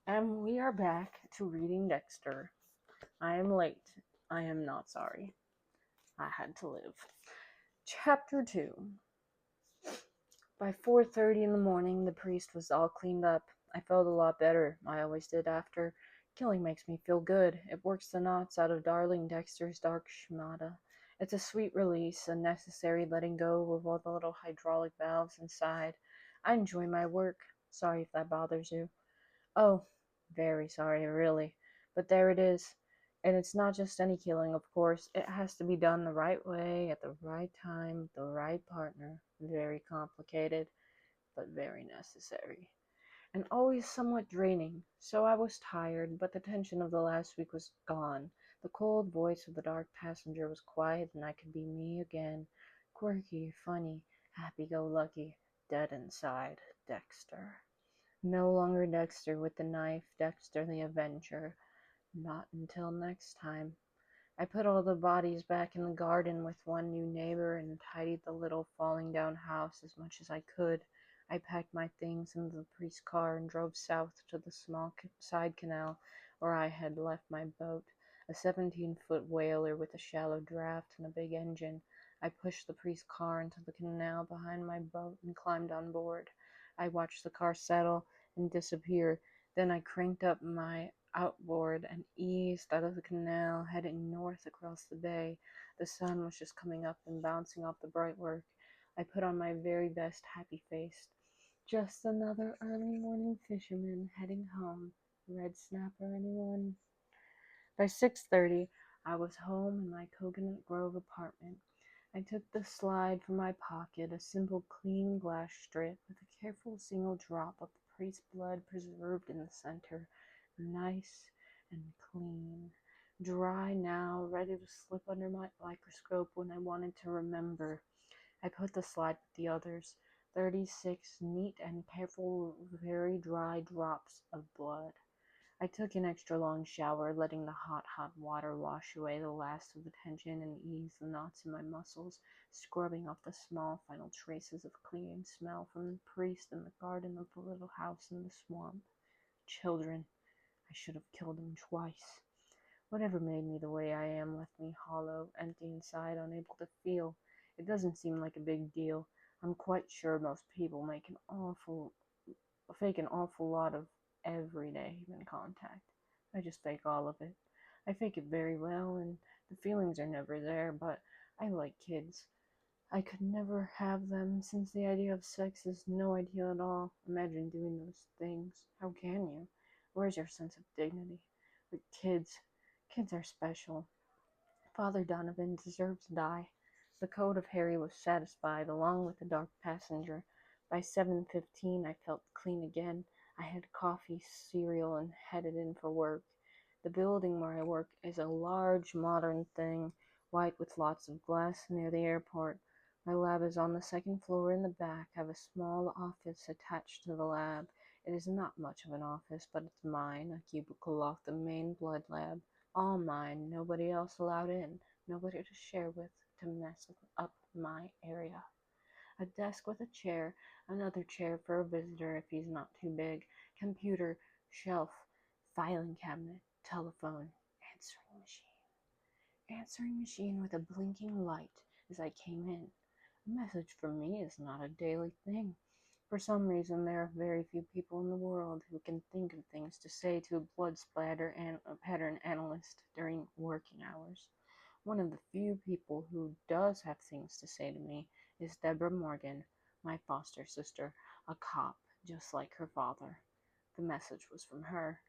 And we are back to reading Dexter. I am late. I am not sorry. I had to live. Chapter 2. By 4:30 in the morning, the priest was all cleaned up. I felt a lot better. I always did after. Killing makes me feel good. It works the knots out of darling Dexter's dark schmata. It's a sweet release, a necessary letting go of all the little hydraulic valves inside. I enjoy my work. Sorry if that bothers you. Oh, very sorry, really. But there it is. And it's not just any killing, of course. It has to be done the right way, at the right time, with the right partner. Very complicated, but very necessary. And always somewhat draining. So I was tired, but the tension of the last week was gone. The cold voice of the dark passenger was quiet, and I could be me again. Quirky, funny, happy-go-lucky, dead inside, Dexter. No longer Dexter with the knife, Dexter the Avenger. Not until next time. I put all the bodies back in the garden with one new neighbor and tidied the little falling down house as much as I could. I packed my things into the priest's car and drove south to the small side canal where I had left my boat, a 17-foot whaler with a shallow draft and a big engine. I pushed the priest's car into the canal behind my boat and climbed on board. I watched the car settle and disappear. Then I cranked up my outboard and eased out of the canal, heading north across the bay. The sun was just coming up and bouncing off the bright work. I put on my very best happy face. Just another early morning fisherman heading home. Red snapper, anyone? By 6:30, I was home in my Coconut Grove apartment. I took the slide from my pocket, a simple clean glass strip with a careful single drop of the priest's blood preserved in the center. Nice and clean. Dry now, ready to slip under my microscope when I wanted to remember. I put the slide with the others. 36 neat and careful, very dry drops of blood. I took an extra long shower, letting the hot water wash away the last of the tension and ease the knots in my muscles, scrubbing off the small final traces of clinging smell from the priest and the garden of the little house in the swamp. Children. I should have killed them twice. Whatever made me the way I am left me hollow, empty inside, unable to feel. It doesn't seem like a big deal. I'm quite sure most people fake an awful lot of everyday human contact. I just fake all of it. I fake it very well, and the feelings are never there, but I like kids. I could never have them, since the idea of sex is no idea at all. Imagine doing those things. How can you? Where's your sense of dignity? But kids are special. Father Donovan deserves to die. The code of Harry was satisfied, along with the dark passenger. By 7:15 I felt clean again. I had coffee, cereal, and headed in for work. The building where I work is a large, modern thing, white with lots of glass near the airport. My lab is on the second floor in the back. I have a small office attached to the lab. It is not much of an office, but it's mine, a cubicle off the main blood lab. All mine, nobody else allowed in, nobody to share with, to mess up my area. A desk with a chair, another chair for a visitor if he's not too big, computer, shelf, filing cabinet, telephone, answering machine. Answering machine with a blinking light as I came in. A message from me is not a daily thing. For some reason, there are very few people in the world who can think of things to say to a blood splatter and a pattern analyst during working hours. One of the few people who does have things to say to me is Deborah Morgan, my foster sister, a cop, just like her father. The message was from her.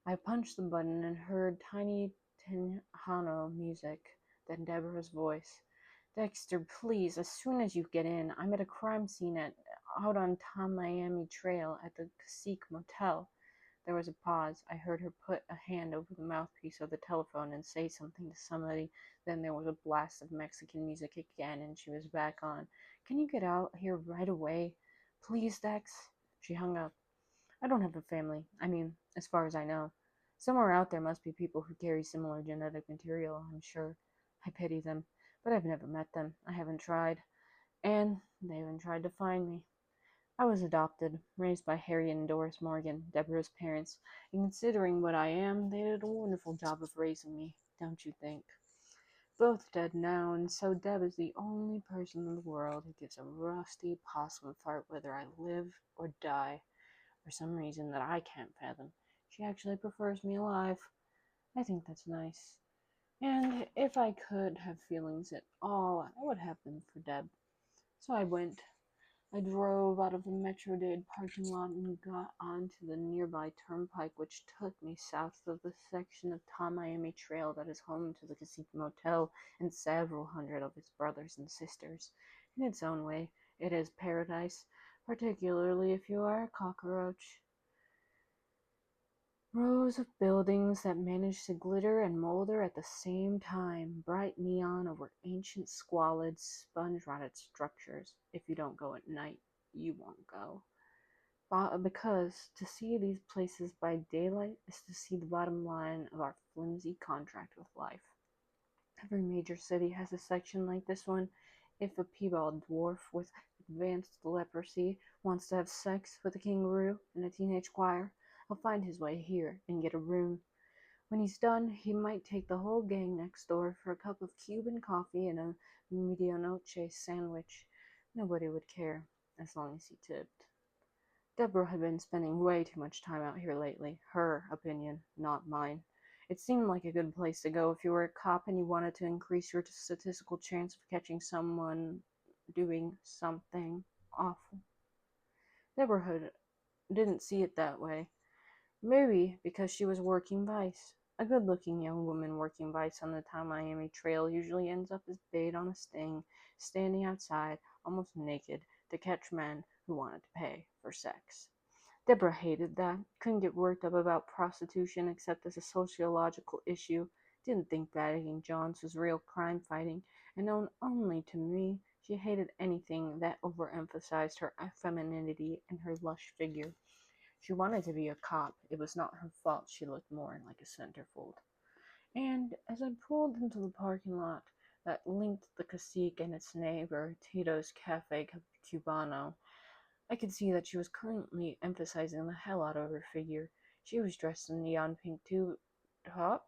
I punched the button and heard tiny Tejano music, then Deborah's voice. Dexter, please, as soon as you get in, I'm at a crime scene out on Tom Miami Trail at the Cacique Motel. There was a pause. I heard her put a hand over the mouthpiece of the telephone and say something to somebody. Then there was a blast of Mexican music again, and she was back on. Can you get out here right away? Please, Dex? She hung up. I don't have a family. I mean, as far as I know. Somewhere out there must be people who carry similar genetic material, I'm sure. I pity them, but I've never met them. I haven't tried. And they haven't tried to find me. I was adopted, raised by Harry and Doris Morgan, Deborah's parents, and considering what I am, they did a wonderful job of raising me, don't you think? Both dead now, and so Deb is the only person in the world who gives a rusty possum fart whether I live or die. For some reason that I can't fathom, she actually prefers me alive. I think that's nice. And if I could have feelings at all, I would have them for Deb. So I went. I drove out of the Metro Dade parking lot and got onto the nearby turnpike, which took me south of the section of Tom Miami Trail that is home to the Cacique Motel and several hundred of its brothers and sisters. In its own way, it is paradise, particularly if you are a cockroach. Rows of buildings that manage to glitter and molder at the same time, bright neon over ancient, squalid, sponge-rotted structures. If you don't go at night, you won't go. Because to see these places by daylight is to see the bottom line of our flimsy contract with life. Every major city has a section like this one. If a piebald dwarf with advanced leprosy wants to have sex with a kangaroo in a teenage choir, he'll find his way here and get a room. When he's done, he might take the whole gang next door for a cup of Cuban coffee and a medianoche sandwich. Nobody would care, as long as he tipped. Deborah had been spending way too much time out here lately. Her opinion, not mine. It seemed like a good place to go if you were a cop and you wanted to increase your statistical chance of catching someone doing something awful. Deborah didn't see it that way. Maybe because she was working vice. A good-looking young woman working vice on the Tom Miami Trail usually ends up as bait on a sting, standing outside, almost naked, to catch men who wanted to pay for sex. Deborah hated that, couldn't get worked up about prostitution except as a sociological issue, didn't think bagging Johns was real crime fighting, and known only to me, she hated anything that overemphasized her femininity and her lush figure. She wanted to be a cop. It was not her fault she looked more like a centerfold. And as I pulled into the parking lot that linked the Cacique and its neighbor, Tito's Cafe Cubano, I could see that she was currently emphasizing the hell out of her figure. She was dressed in neon pink tube top,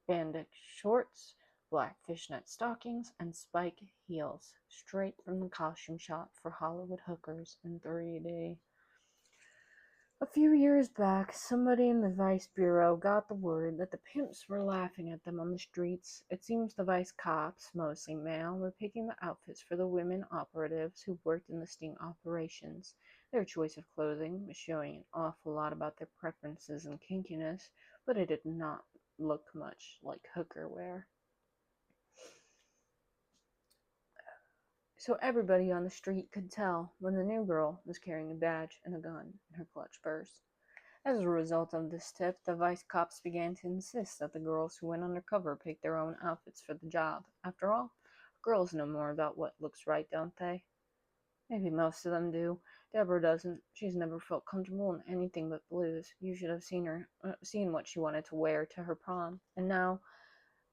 spandex shorts, black fishnet stockings, and spike heels, straight from the costume shop for Hollywood hookers in 3D. A few years back, somebody in the Vice Bureau got the word that the pimps were laughing at them on the streets. It seems the Vice cops, mostly male, were picking the outfits for the women operatives who worked in the sting operations. Their choice of clothing was showing an awful lot about their preferences and kinkiness, but it did not look much like hooker wear. So everybody on the street could tell when the new girl was carrying a badge and a gun in her clutch purse. As a result of this tip, the vice cops began to insist that the girls who went undercover pick their own outfits for the job. After all, girls know more about what looks right, don't they? Maybe most of them do. Deborah doesn't. She's never felt comfortable in anything but blues. You should have seen what she wanted to wear to her prom. And now,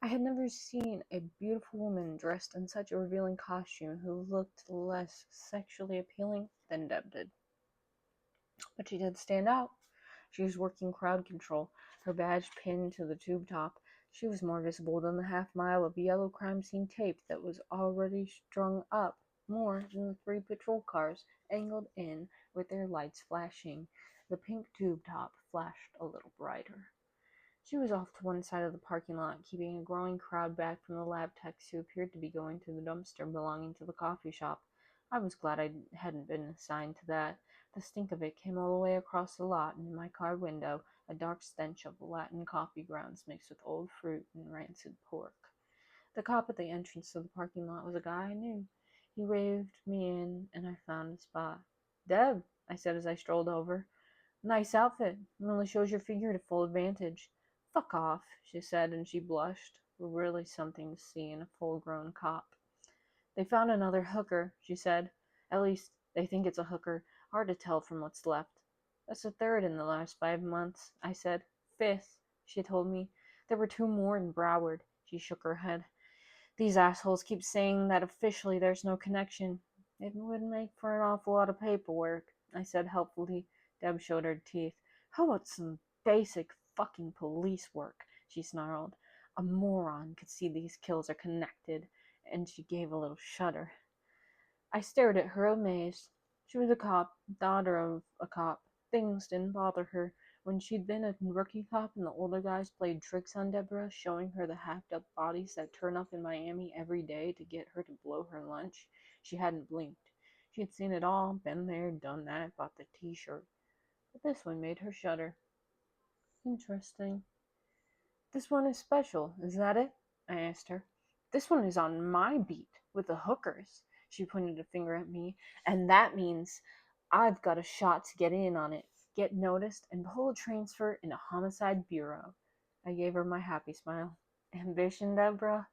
I had never seen a beautiful woman dressed in such a revealing costume who looked less sexually appealing than Deb did. But she did stand out. She was working crowd control, her badge pinned to the tube top. She was more visible than the half-mile of yellow crime scene tape that was already strung up, more than the 3 patrol cars angled in with their lights flashing. The pink tube top flashed a little brighter. She was off to one side of the parking lot, keeping a growing crowd back from the lab techs who appeared to be going to the dumpster belonging to the coffee shop. I was glad I hadn't been assigned to that. The stink of it came all the way across the lot, and in my car window, a dark stench of Latin coffee grounds mixed with old fruit and rancid pork. The cop at the entrance to the parking lot was a guy I knew. He waved me in, and I found a spot. "Deb," I said as I strolled over. "Nice outfit. It really shows your figure to full advantage." "Fuck off," she said, and she blushed. Really something to see in a full-grown cop. "They found another hooker," she said. "At least, they think it's a hooker. Hard to tell from what's left." "That's the third in the last 5 months," I said. "Fifth," she told me. "There were 2 more in Broward." She shook her head. "These assholes keep saying that officially there's no connection." It would make for an awful lot of paperwork, I said helpfully. Deb showed her teeth. How about some basic fucking police work? She snarled. A moron could see these kills are connected, and she gave a little shudder. I stared at her amazed. She was a cop, daughter of a cop. Things didn't bother her. When she'd been a rookie cop and the older guys played tricks on Deborah, showing her the hacked up bodies that turn up in Miami every day to get her to blow her lunch, she hadn't blinked. She had seen it all, been there, done that, bought the t-shirt. But this one made her shudder. Interesting. This one is special, is that it? I asked her. This one is on my beat, with the hookers. She pointed a finger at me, and that means I've got a shot to get in on it, get noticed, and pull a transfer in a homicide bureau. I gave her my happy smile. Ambition, Deborah?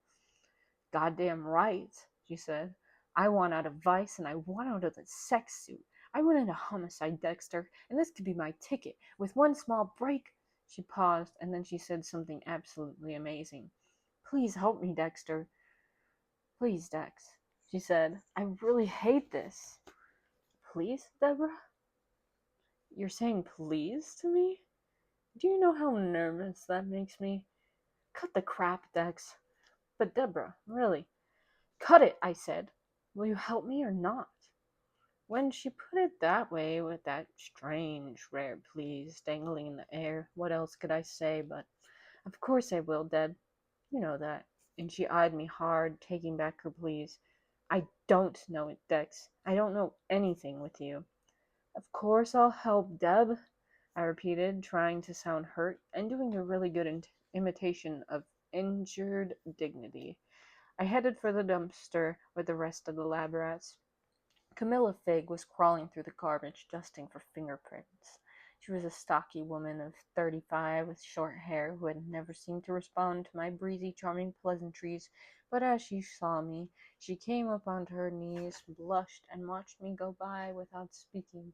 Goddamn right, she said. I want out of Vice, and I want out of the sex suit. I went into homicide, Dexter, and this could be my ticket. With one small break. She paused, and then she said something absolutely amazing. Please help me, Dexter. Please, Dex, she said. I really hate this. Please, Deborah? You're saying please to me? Do you know how nervous that makes me? Cut the crap, Dex. But Deborah, really. Cut it, I said. Will you help me or not? When she put it that way, with that strange, rare please dangling in the air, what else could I say but, of course I will, Deb. You know that. And she eyed me hard, taking back her pleas. I don't know it, Dex. I don't know anything with you. Of course I'll help, Deb, I repeated, trying to sound hurt and doing a really good imitation of injured dignity. I headed for the dumpster with the rest of the lab rats. Camilla Figg was crawling through the garbage, dusting for fingerprints. She was a stocky woman of 35 with short hair who had never seemed to respond to my breezy, charming pleasantries, but as she saw me, she came up onto her knees, blushed, and watched me go by without speaking.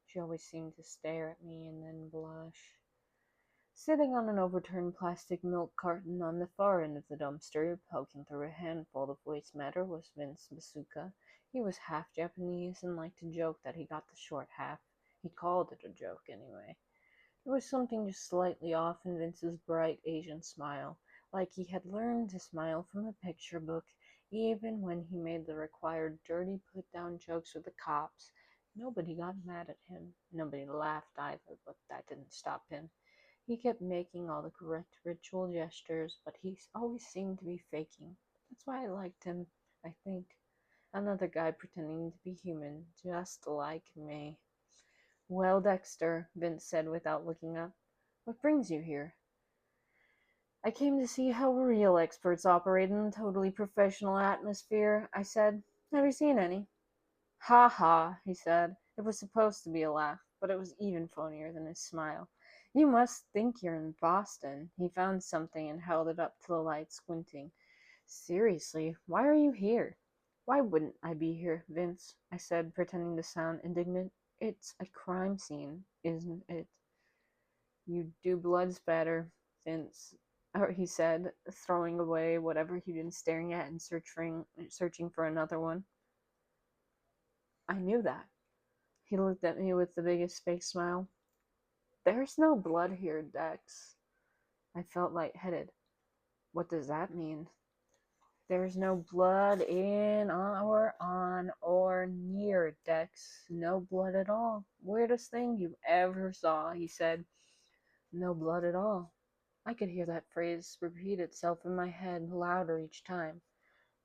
She always seemed to stare at me and then blush. Sitting on an overturned plastic milk carton on the far end of the dumpster, poking through a handful of waste matter, was Vince Bazooka. He was half Japanese and liked to joke that he got the short half. He called it a joke, anyway. There was something just slightly off in Vince's bright Asian smile, like he had learned to smile from a picture book, even when he made the required dirty put-down jokes with the cops. Nobody got mad at him. Nobody laughed either, but that didn't stop him. He kept making all the correct ritual gestures, but he always seemed to be faking. That's why I liked him, I think. Another guy pretending to be human, just like me. Well, Dexter, Vince said without looking up, what brings you here? I came to see how real experts operate in a totally professional atmosphere, I said. Have you seen any? Ha ha, he said. It was supposed to be a laugh, but it was even phonier than his smile. You must think you're in Boston. He found something and held it up to the light, squinting. Seriously, why are you here? Why wouldn't I be here, Vince? I said, pretending to sound indignant. It's a crime scene, isn't it? You do blood spatter, Vince, he said, throwing away whatever he'd been staring at and searching for another one. I knew that. He looked at me with the biggest fake smile. There's no blood here, Dex. I felt lightheaded. What does that mean? There's no blood in or on or near, Dex. No blood at all. Weirdest thing you ever saw, he said. No blood at all. I could hear that phrase repeat itself in my head louder each time.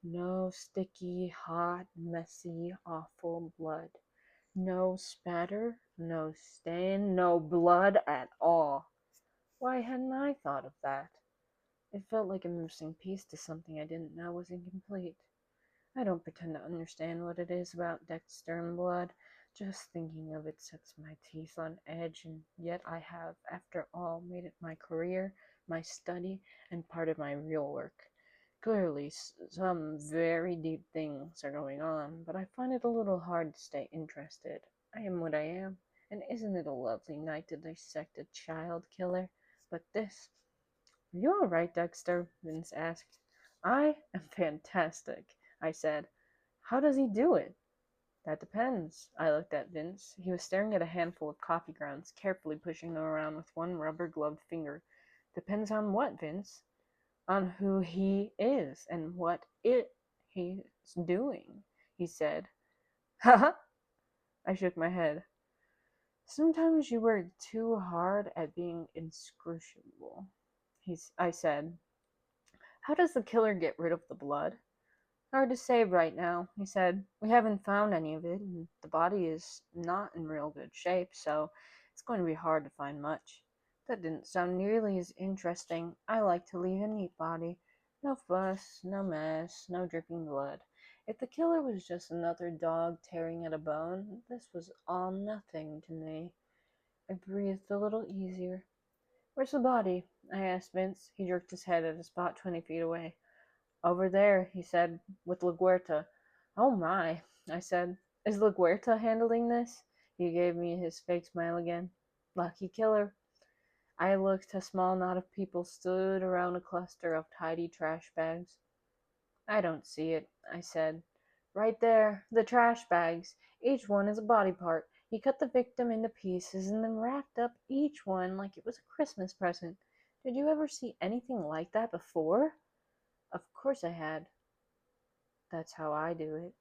No sticky, hot, messy, awful blood. No spatter, no stain, no blood at all. Why hadn't I thought of that? It felt like a missing piece to something I didn't know was incomplete. I don't pretend to understand what it is about Dexter and blood. Just thinking of it sets my teeth on edge, and yet I have, after all, made it my career, my study, and part of my real work. Clearly, some very deep things are going on, but I find it a little hard to stay interested. I am what I am, and isn't it a lovely night to dissect a child killer? But this... Are you all right, Dexter? Vince asked. I am fantastic, I said. How does he do it? That depends. I looked at Vince. He was staring at a handful of coffee grounds, carefully pushing them around with one rubber-gloved finger. Depends on what, Vince? On who he is and what he's doing, he said. Haha! I shook my head. Sometimes you work too hard at being inscrutable, I said. How does the killer get rid of the blood? Hard to say right now, he said. We haven't found any of it, and the body is not in real good shape, so it's going to be hard to find much. That didn't sound nearly as interesting. I like to leave a neat body. No fuss, no mess, no dripping blood. If the killer was just another dog tearing at a bone, this was all nothing to me. I breathed a little easier. Where's the body? I asked Vince. He jerked his head at a spot 20 feet away. Over there, he said, with LaGuerta. Oh my, I said. Is LaGuerta handling this? He gave me his fake smile again. Lucky killer. I looked. A small knot of people stood around a cluster of tidy trash bags. I don't see it, I said. Right there, the trash bags. Each one is a body part. He cut the victim into pieces and then wrapped up each one like it was a Christmas present. Did you ever see anything like that before? Of course I had. That's how I do it.